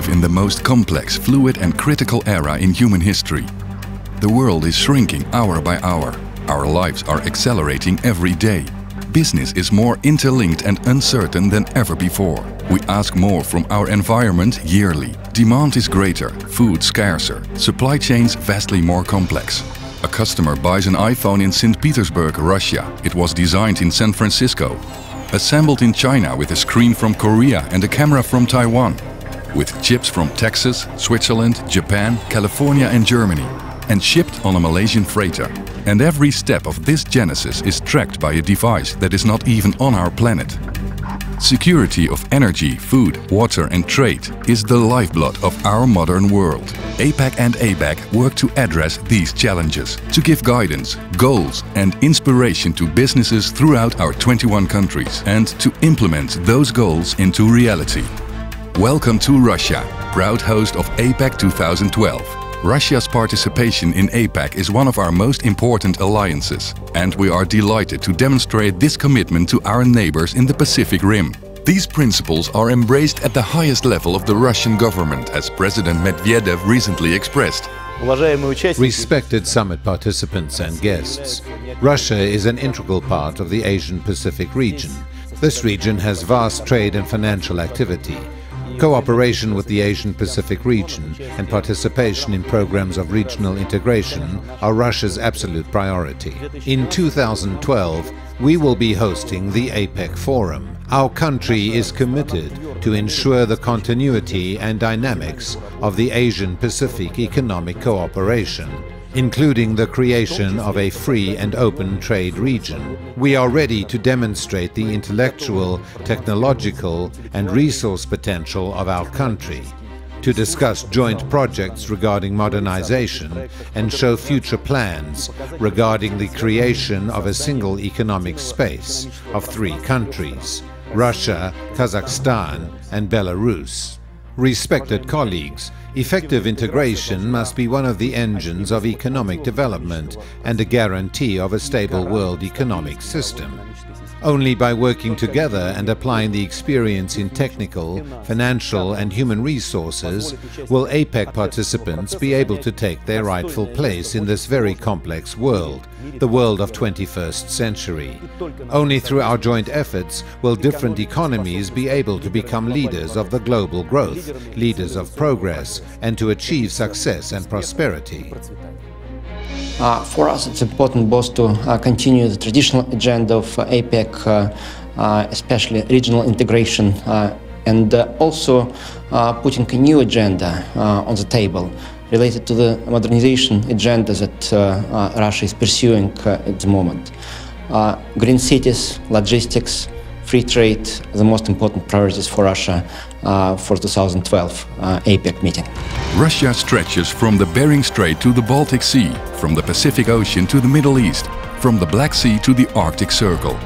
live in the most complex, fluid and critical era in human history. The world is shrinking hour by hour. Our lives are accelerating every day. Business is more interlinked and uncertain than ever before. We ask more from our environment yearly. Demand is greater, food scarcer, supply chains vastly more complex. A customer buys an iPhone in St. Petersburg, Russia. It was designed in San Francisco. Assembled in China with a screen from Korea and a camera from Taiwan. With chips from Texas, Switzerland, Japan, California and Germany. And shipped on a Malaysian freighter. And every step of this genesis is tracked by a device that is not even on our planet. Security of energy, food, water and trade is the lifeblood of our modern world. APAC and Abac work to address these challenges, to give guidance, goals and inspiration to businesses throughout our 21 countries and to implement those goals into reality. Welcome to Russia, proud host of APAC 2012. Russia's participation in APAC is one of our most important alliances, and we are delighted to demonstrate this commitment to our neighbors in the Pacific Rim. These principles are embraced at the highest level of the Russian government, as President Medvedev recently expressed. Respected summit participants and guests, Russia is an integral part of the Asian-Pacific region. This region has vast trade and financial activity. Cooperation with the Asian-Pacific region and participation in programs of regional integration are Russia's absolute priority. In 2012, we will be hosting the APEC Forum. Our country is committed to ensure the continuity and dynamics of the Asian-Pacific economic cooperation, including the creation of a free and open trade region. We are ready to demonstrate the intellectual, technological and resource potential of our country, to discuss joint projects regarding modernization and show future plans regarding the creation of a single economic space of 3 countries, Russia, Kazakhstan and Belarus. Respected colleagues, effective integration must be one of the engines of economic development and a guarantee of a stable world economic system. Only by working together and applying the experience in technical, financial and human resources will APEC participants be able to take their rightful place in this very complex world, the world of 21st century. Only through our joint efforts will different economies be able to become leaders of the global growth, leaders of progress, and to achieve success and prosperity. For us, it's important both to continue the traditional agenda of APEC, especially regional integration, and also putting a new agenda on the table related to the modernization agenda that Russia is pursuing at the moment. Green cities, logistics, free trade, the most important priorities for Russia for 2012 APEC meeting. Russia stretches from the Bering Strait to the Baltic Sea, from the Pacific Ocean to the Middle East, from the Black Sea to the Arctic Circle.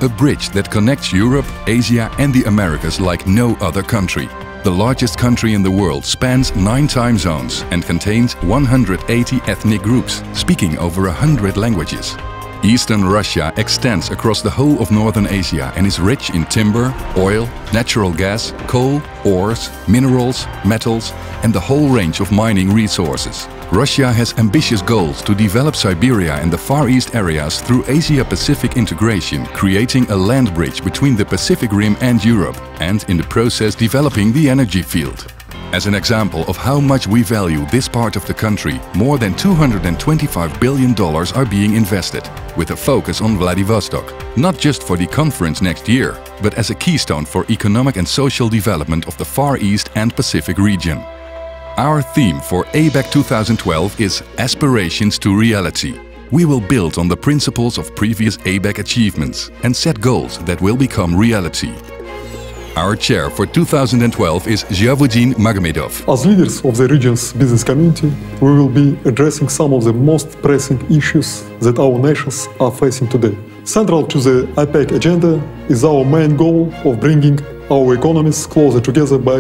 A bridge that connects Europe, Asia and the Americas like no other country. The largest country in the world spans 9 time zones and contains 180 ethnic groups, speaking over 100 languages. Eastern Russia extends across the whole of Northern Asia and is rich in timber, oil, natural gas, coal, ores, minerals, metals and the whole range of mining resources. Russia has ambitious goals to develop Siberia and the Far East areas through Asia-Pacific integration, creating a land bridge between the Pacific Rim and Europe, and in the process developing the energy field. As an example of how much we value this part of the country, more than $225 billion are being invested, with a focus on Vladivostok, not just for the conference next year, but as a keystone for economic and social development of the Far East and Pacific region. Our theme for ABAC 2012 is Aspirations to Reality. We will build on the principles of previous ABAC achievements and set goals that will become reality. Our chair for 2012 is Zhiavuddin Magomedov. As leaders of the region's business community, we will be addressing some of the most pressing issues that our nations are facing today. Central to the APEC agenda is our main goal of bringing our economies closer together by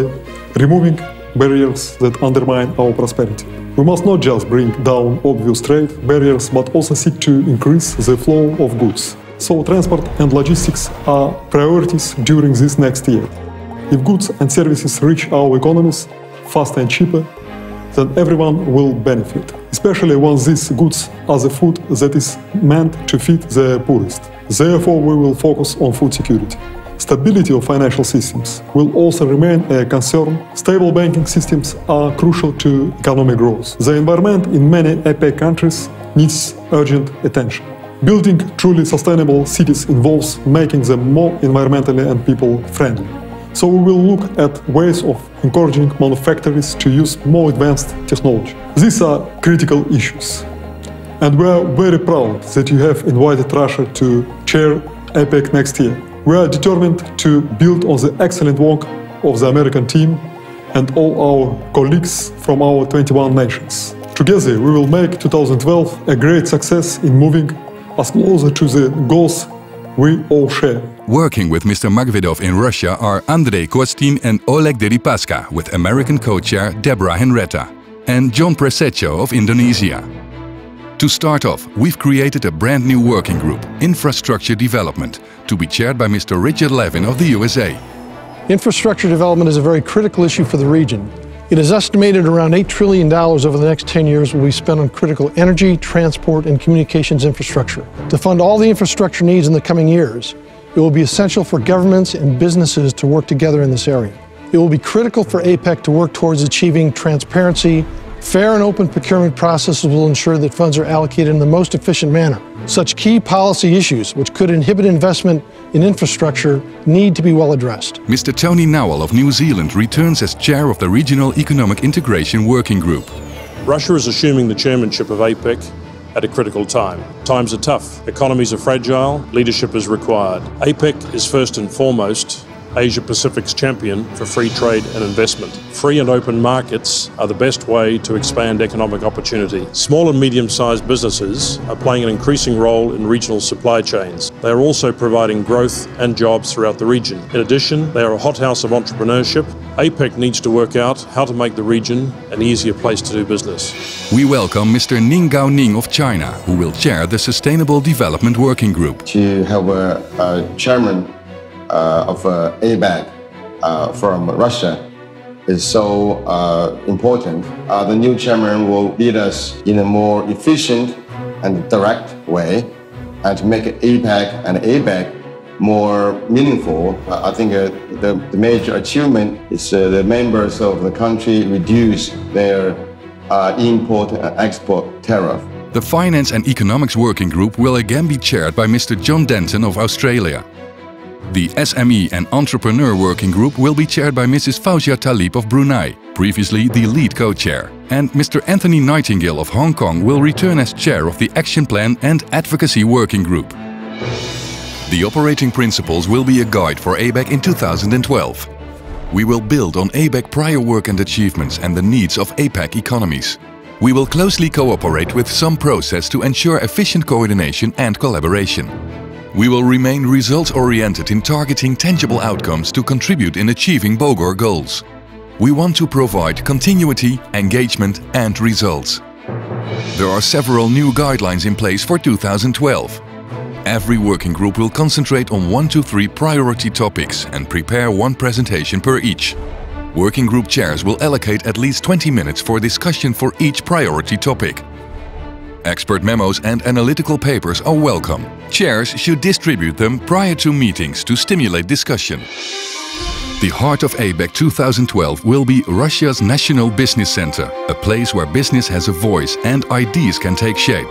removing barriers that undermine our prosperity. We must not just bring down obvious trade barriers, but also seek to increase the flow of goods. So transport and logistics are priorities during this next year. If goods and services reach our economies faster and cheaper, then everyone will benefit, especially when these goods are the food that is meant to feed the poorest. Therefore, we will focus on food security. Stability of financial systems will also remain a concern. Stable banking systems are crucial to economic growth. The environment in many APEC countries needs urgent attention. Building truly sustainable cities involves making them more environmentally and people-friendly. So we will look at ways of encouraging manufacturers to use more advanced technology. These are critical issues. And we are very proud that you have invited Russia to chair APEC next year. We are determined to build on the excellent work of the American team and all our colleagues from our 21 nations. Together, we will make 2012 a great success in moving us closer to the goals we all share. Working with Mr. Magvedov in Russia are Andrei Kostin and Oleg Deripaska, with American co-chair Deborah Henretta, and John Presecho of Indonesia. To start off, we've created a brand new working group, Infrastructure Development, to be chaired by Mr. Richard Levin of the USA. Infrastructure development is a very critical issue for the region. It is estimated around $8 trillion over the next 10 years will be spent on critical energy, transport, and communications infrastructure. To fund all the infrastructure needs in the coming years, it will be essential for governments and businesses to work together in this area. It will be critical for APEC to work towards achieving transparency. Fair and open procurement processes will ensure that funds are allocated in the most efficient manner. Such key policy issues, which could inhibit investment in infrastructure, need to be well addressed. Mr. Tony Nowell of New Zealand returns as chair of the Regional Economic Integration Working Group. Russia is assuming the chairmanship of APEC at a critical time. Times are tough, economies are fragile, leadership is required. APEC is first and foremost Asia-Pacific's champion for free trade and investment. Free and open markets are the best way to expand economic opportunity. Small and medium-sized businesses are playing an increasing role in regional supply chains. They are also providing growth and jobs throughout the region. In addition, they are a hothouse of entrepreneurship. APEC needs to work out how to make the region an easier place to do business. We welcome Mr. Ning Gao Ning of China, who will chair the Sustainable Development Working Group. To have a chairman of ABAC from Russia is so important. The new chairman will lead us in a more efficient and direct way and to make APEC and ABAC more meaningful. I think the major achievement is the members of the country reduce their import and export tariff. The Finance and Economics Working Group will again be chaired by Mr. John Denton of Australia. The SME and Entrepreneur Working Group will be chaired by Mrs. Fauzia Talib of Brunei, previously the lead co-chair. And Mr. Anthony Nightingale of Hong Kong will return as chair of the Action Plan and Advocacy Working Group. The operating principles will be a guide for ABAC in 2012. We will build on ABAC prior work and achievements and the needs of APAC economies. We will closely cooperate with some process to ensure efficient coordination and collaboration. We will remain results-oriented in targeting tangible outcomes to contribute in achieving Bogor goals. We want to provide continuity, engagement and results. There are several new guidelines in place for 2012. Every working group will concentrate on 1 to 3 priority topics and prepare 1 presentation per each. Working group chairs will allocate at least 20 minutes for discussion for each priority topic. Expert memos and analytical papers are welcome. Chairs should distribute them prior to meetings to stimulate discussion. The heart of ABAC 2012 will be Russia's National Business Center, a place where business has a voice and ideas can take shape.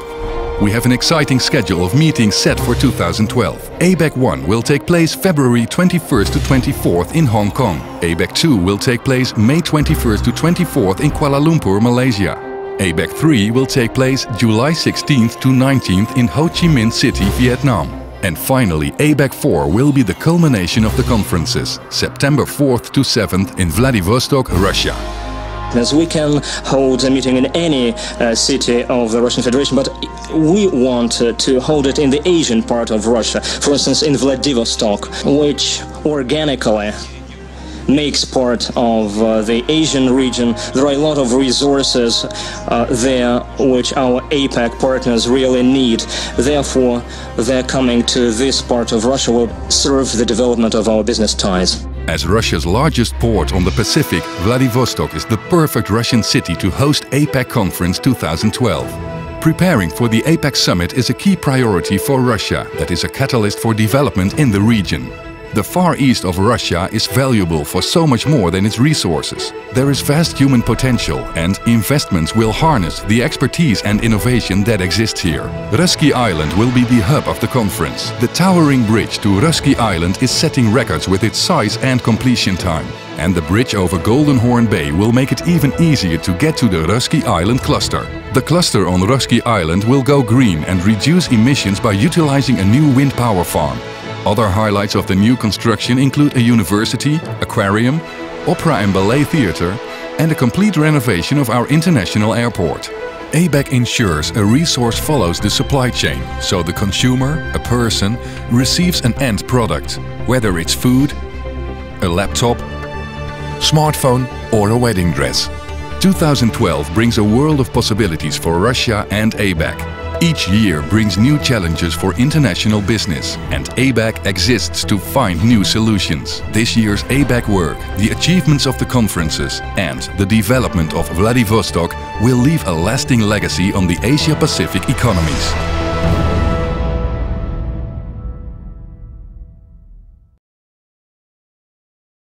We have an exciting schedule of meetings set for 2012. ABAC 1 will take place February 21st to 24th in Hong Kong. ABAC 2 will take place May 21st to 24th in Kuala Lumpur, Malaysia. ABAC 3 will take place July 16th to 19th in Ho Chi Minh City, Vietnam. And finally, ABAC 4 will be the culmination of the conferences, September 4th to 7th in Vladivostok, Russia. As we can hold a meeting in any city of the Russian Federation, but we want to hold it in the Asian part of Russia, for instance in Vladivostok, which organically makes part of the Asian region. There are a lot of resources there which our APAC partners really need. Therefore, their coming to this part of Russia will serve the development of our business ties. As Russia's largest port on the Pacific, Vladivostok is the perfect Russian city to host APEC Conference 2012. Preparing for the APEC summit is a key priority for Russia that is a catalyst for development in the region. The Far East of Russia is valuable for so much more than its resources. There is vast human potential and investments will harness the expertise and innovation that exists here. Russky Island will be the hub of the conference. The towering bridge to Russky Island is setting records with its size and completion time. And the bridge over Golden Horn Bay will make it even easier to get to the Russky Island cluster. The cluster on Russky Island will go green and reduce emissions by utilizing a new wind power farm. Other highlights of the new construction include a university, aquarium, opera and ballet theater, and a complete renovation of our international airport. ABAC ensures a resource follows the supply chain, so the consumer, a person, receives an end product, whether it's food, a laptop, smartphone or a wedding dress. 2012 brings a world of possibilities for Russia and ABAC. Each year brings new challenges for international business, and ABAC exists to find new solutions. This year's ABAC work, the achievements of the conferences and the development of Vladivostok will leave a lasting legacy on the Asia-Pacific economies.